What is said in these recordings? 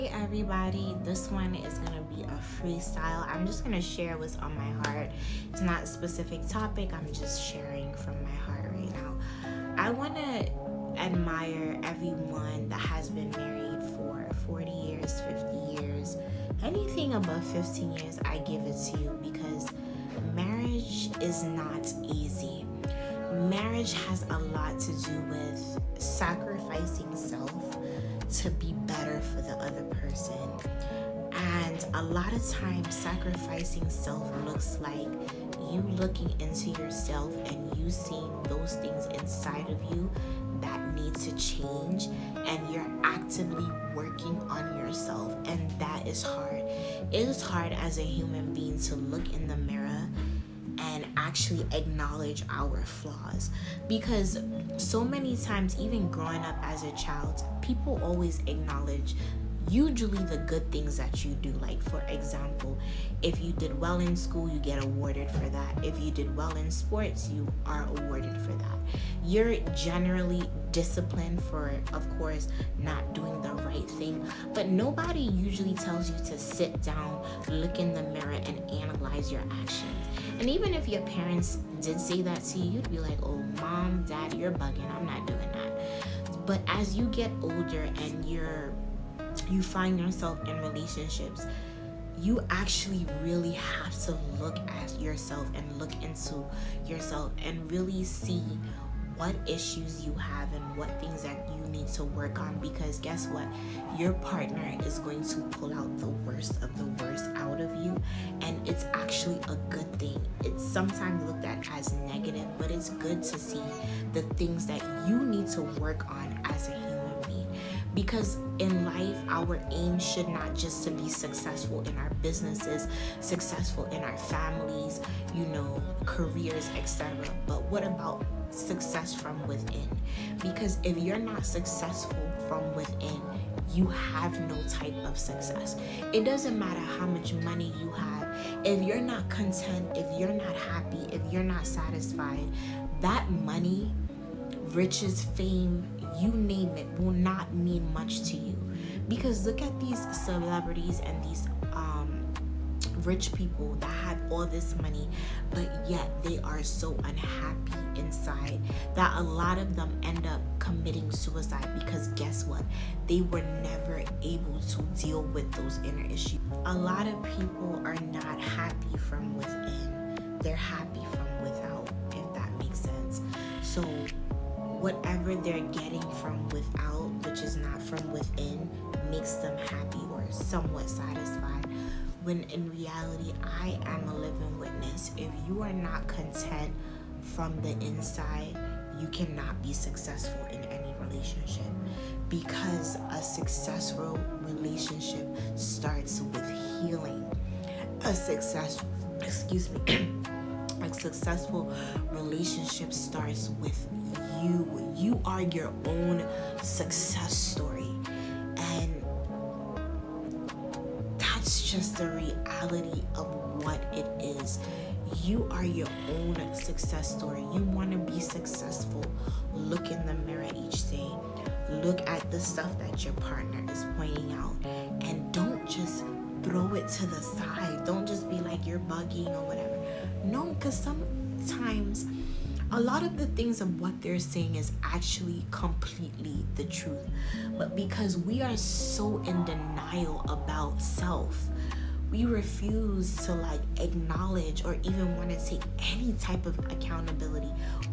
Hey everybody, this one is going to be a freestyle. I'm just going to share what's on my heart. It's not a specific topic, I'm just sharing from my heart right now. I want to admire everyone that has been married for 40 years, 50 years, anything above 15 years, I give it to you because marriage is not easy. Marriage has a lot to do with sacrificing self to be better for the other person. And a lot of times sacrificing self looks like you looking into yourself and you seeing those things inside of you that need to change, and you're actively working on yourself, and that is hard. It is hard as a human being to look in the mirror and actually acknowledge our flaws, because so many times, even growing up as a child, people always acknowledge usually the good things that you do. Like, for example, if you did well in school, you get awarded for that. If you did well in sports, you are awarded for that. You're generally disciplined for, of course, not doing the right thing, but nobody usually tells you to sit down, look in the mirror, and analyze your actions. And even if your parents did say that to you, you'd be like, oh, mom, dad, you're bugging, I'm not doing that. But as you get older and you find yourself in relationships, you actually really have to look at yourself and look into yourself and really see what issues you have and what things that you need to work on, because guess what? Your partner is going to pull out the worst of the worst out of you, and it's actually a good thing. It's sometimes looked at as negative, but it's good to see the things that you need to work on as a human being. Because in life, our aim should not just to be successful in our businesses, successful in our families, careers, etc. But what about success from within? Because if you're not successful from within, you have no type of success. It doesn't matter how much money you have. If you're not content, if you're not happy, if you're not satisfied, that money, riches, fame, you name it, will not mean much to you. Because look at these celebrities and these rich people that have all this money, but yet they are so unhappy inside that a lot of them end up committing suicide, because guess what? They were never able to deal with those inner issues. A lot of people are not happy from within. They're happy from without, if that makes sense. So whatever they're getting from without, which is not from within, makes them happy or somewhat satisfied, when in reality, I am a living witness. If you are not content from the inside, you cannot be successful in any relationship, because a successful relationship starts with healing. A successful relationship starts with you. You are your own success story. And that's just the reality of what it is. You are your own success story. You want to be successful. Look in the mirror each day. Look at the stuff that your partner is pointing out. And don't just throw it to the side. Don't just be like you're bugging or whatever. No, because sometimes a lot of the things of what they're saying is actually completely the truth. But because we are so in denial about self, we refuse to acknowledge or even want to take any type of accountability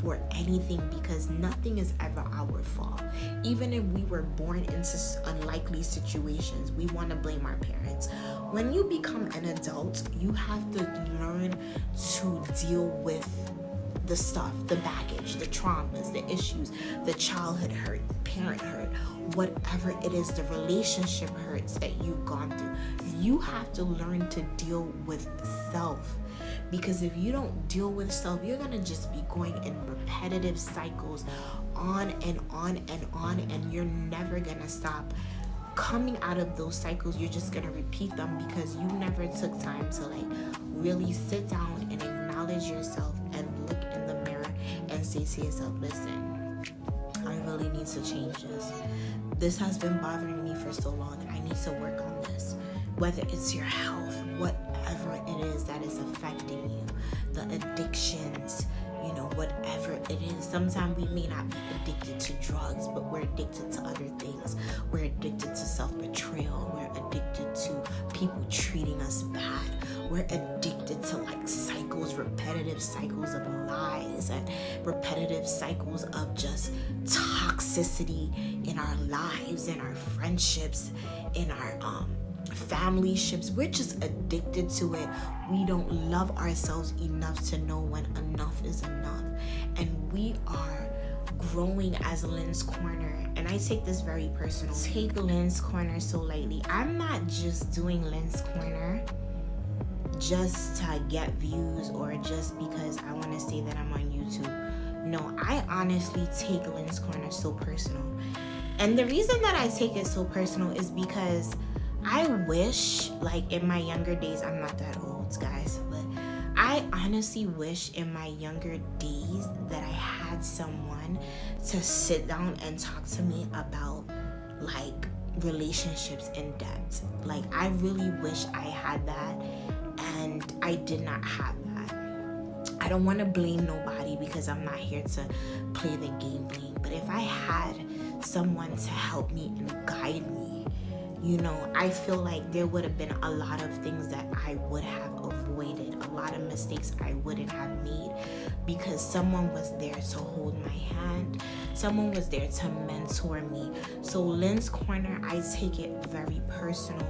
for anything, because nothing is ever our fault. Even if we were born into unlikely situations, we want to blame our parents. When you become an adult, you have to learn to deal with the stuff, the baggage, the traumas, the issues, the childhood hurt, the parent hurt, whatever it is, the relationship hurts that you've gone through. You have to learn to deal with self, because if you don't deal with self, you're going to just be going in repetitive cycles on and on and on, and you're never going to stop. Coming out of those cycles, you're just going to repeat them because you never took time to really sit down and acknowledge yourself and look in the mirror and say to yourself, listen, I really really need to change this. This has been bothering me for so long. I need to work on this. Whether it's your health, whatever it is that is affecting you, the addictions, whatever it is. Sometimes we may not be addicted to drugs, but we're addicted to other things. We're addicted to self-betrayal. We're addicted to people treating us bad. We're addicted to cycles, repetitive cycles of lies and repetitive cycles of just toxicity in our lives, in our friendships, in our family ships. We're just addicted to it. We don't love ourselves enough to know when enough is enough. And we are growing as LynsCorner. And I take this very personal. Take LynsCorner so lightly. I'm not just doing LynsCorner just to get views or just because I want to say that I'm on YouTube. No, I honestly take LynsCorner so personal. And the reason that I take it so personal is because I wish, in my younger days, I'm not that old, guys, but I honestly wish in my younger days that I had someone to sit down and talk to me about, relationships in depth. I really wish I had that, and I did not have that. I don't want to blame nobody because I'm not here to play the game blame, but if I had someone to help me and guide me, I feel like there would have been a lot of things that I would have avoided, a lot of mistakes I wouldn't have made because someone was there to hold my hand, someone was there to mentor me. So LynsCorner, I take it very personal,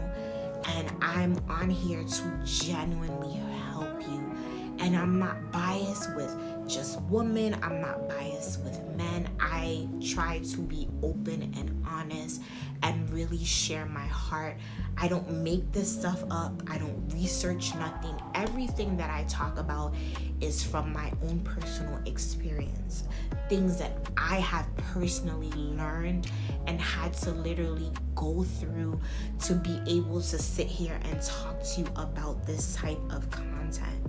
and I'm on here to genuinely help you. And I'm not biased with just women. I'm not biased with men. I try to be open and honest and really share my heart. I don't make this stuff up. I don't research nothing. Everything that I talk about is from my own personal experience. Things that I have personally learned and had to literally go through to be able to sit here and talk to you about this type of content.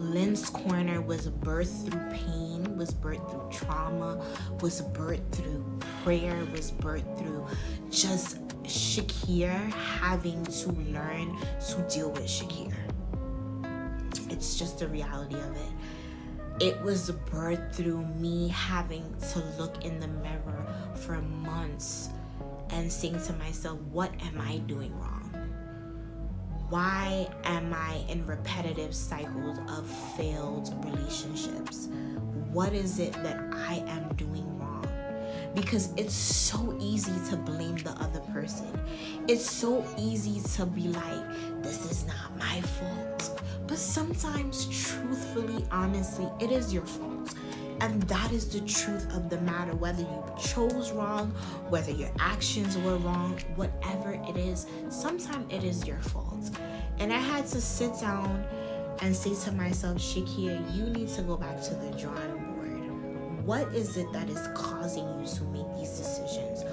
LynsCorner was birthed through pain, was birthed through trauma, was birthed through prayer, was birthed through just Shakir having to learn to deal with Shakir. It's just the reality of it. It was birthed through me having to look in the mirror for months and saying to myself, what am I doing wrong? Why am I in repetitive cycles of failed relationships? What is it that I am doing wrong? Because it's so easy to blame the other person. It's so easy to be like, this is not my fault. But sometimes, truthfully, honestly, it is your fault. And that is the truth of the matter. Whether you chose wrong, whether your actions were wrong, whatever it is, sometimes it is your fault. And I had to sit down and say to myself, Shakir, you need to go back to the drawing board. What is it that is causing you to make these decisions?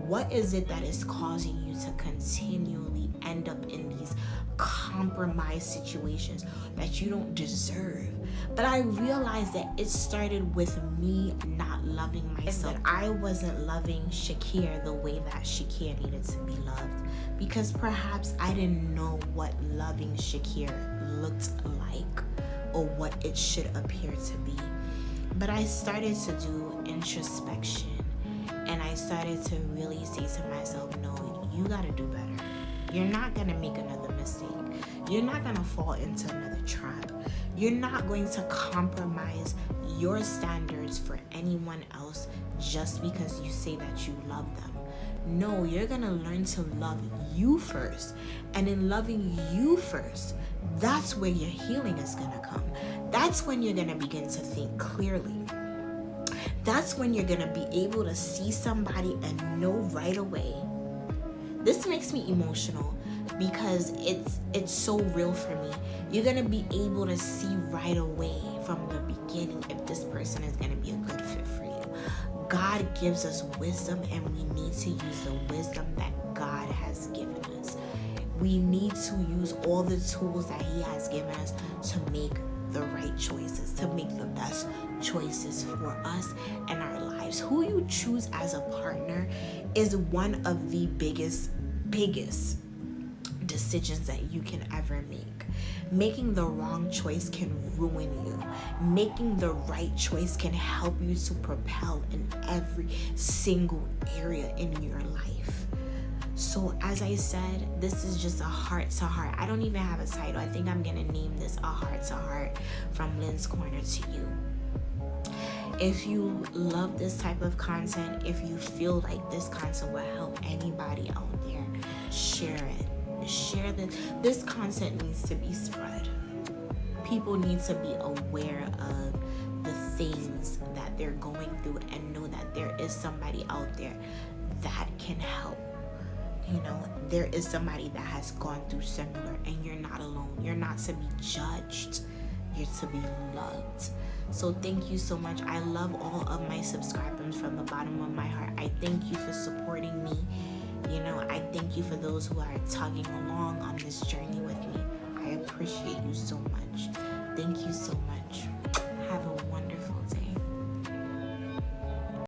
What is it that is causing you to continually end up in these compromised situations that you don't deserve? But I realized that it started with me not loving myself. That I wasn't loving Shakir the way that Shakir needed to be loved. Because perhaps I didn't know what loving Shakir looked like or what it should appear to be. But I started to do introspection, and I started to really say to myself, no, you gotta do better. You're not gonna make another mistake. You're not gonna fall into another trap. You're not going to compromise your standards for anyone else just because you say that you love them. No, you're gonna learn to love you first. And in loving you first, that's where your healing is gonna come. That's when you're gonna begin to think clearly. That's when you're gonna be able to see somebody and know right away. This makes me emotional because it's so real for me. You're gonna be able to see right away from the beginning if this person is gonna be a good fit for you. God gives us wisdom, and we need to use the wisdom that God has given us. We need to use all the tools that He has given us to make the right choices, to make the best choices for us and our lives. lives. Who you choose as a partner is one of the biggest decisions that you can ever make. Making the wrong choice can ruin you. Making the right choice can help you to propel in every single area in your life. So as I said, this is just a heart to heart. I don't even have a title. I think I'm gonna name this a heart to heart from LynsCorner to you. If you love this type of content, if you feel like this content will help anybody out there, share it. Share this content needs to be spread. People need to be aware of the things that they're going through and know that there is somebody out there that can help. There is somebody that has gone through similar, and you're not alone. You're not to be judged. You're to be loved. So thank you so much. I love all of my subscribers from the bottom of my heart. I thank you for supporting me. I thank you for those who are tugging along on this journey with me. I appreciate you so much. Thank you so much.